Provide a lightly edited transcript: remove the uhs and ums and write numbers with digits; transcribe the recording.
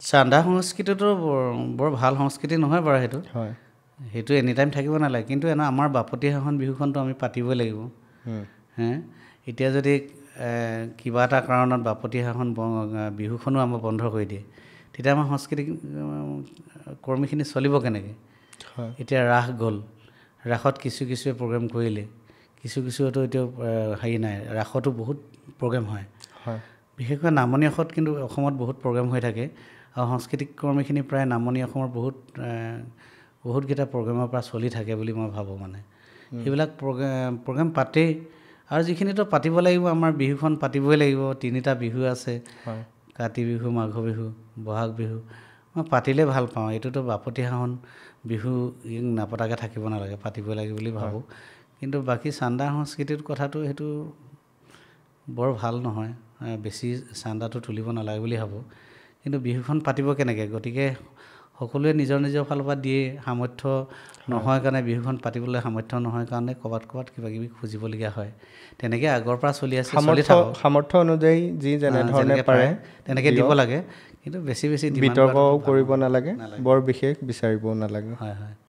চান্দা সংস্কৃতিটো বৰ ভাল সংস্কৃতি নহয় বাৰু সেইটো হয় সেইটো এনি টাইম থাকিব নালাগে কিন্তু আমাৰ বাপতিসাহোন বিহুখনটো আমি পাতিবই লাগিব হে এতিয়া যদি কিবা এটা কাৰণত বাপতিসাহোন বিহুখনো আমাৰ বন্ধ কৰি দিয়ে তেতিয়া আমাৰ সাংস্কৃতিক কৰ্মীখিনি চলিব কেনেকৈ এতিয়া ৰাস গ'ল ৰাসত কিছুৱে প্ৰগ্ৰেম কৰিলে কিছুতো এতিয়া হেৰি নাই ৰাসতো বহুত প্ৰগ্ৰেম হয় বিশেষকৈ নামনি অসমত কিন্তু অসমত বহুত প্ৰগ্ৰেম হৈ থাকে আৰু সাংস্কৃতিক কৰ্মীখিনি প্ৰায় নামনি অসমৰ বহুতকেইটা প্ৰগ্ৰেমৰ পৰা চলি থাকে বুলি মই ভাবোঁ মানে সেইবিলাক প্ৰগ্ৰেম পাতেই আৰু যিখিনিতো পাতিব লাগিব আমাৰ বিহুখন পাতিবই লাগিব 3টা বিহু আছে কাতি বিহু মাঘ বিহু বহাগ বিহু মই পাতিলে ভাল পাওঁ এইটোতো বাপতিসাহোন বিহু নাপতাকৈ থাকিব নালাগে পাতিবই লাগে বুলি ভাবোঁ কিন্তু বাকী চান্দা সংস্কৃতিৰ কথাটো সেইটো বৰ ভাল নহয় বেছি চান্দাটো তুলিব নালাগে বুলি ভাবোঁ কিন্তু বিহুখন পাতিব কেনেকৈ গতিকে সকলোৱে নিজৰ ফালৰ পৰা দিয়ে সামৰ্থ্য নহয় কাৰণে বিহুখন পাতিবলৈ সামৰ্থ্য নহয় কাৰণে ক'ৰবাত কিবাকিবি খুজিবলগীয়া হয় তেনেকৈ আগৰ পৰা চলি আছে সামৰ্থ্য অনুযায়ী যি যেনেধৰণে পাৰে তেনেকৈ দিব লাগে কিন্তু বেছি বিতৰ্ক কৰিব নালাগে বৰ বিশেষ বিচাৰিবও নালাগে হয়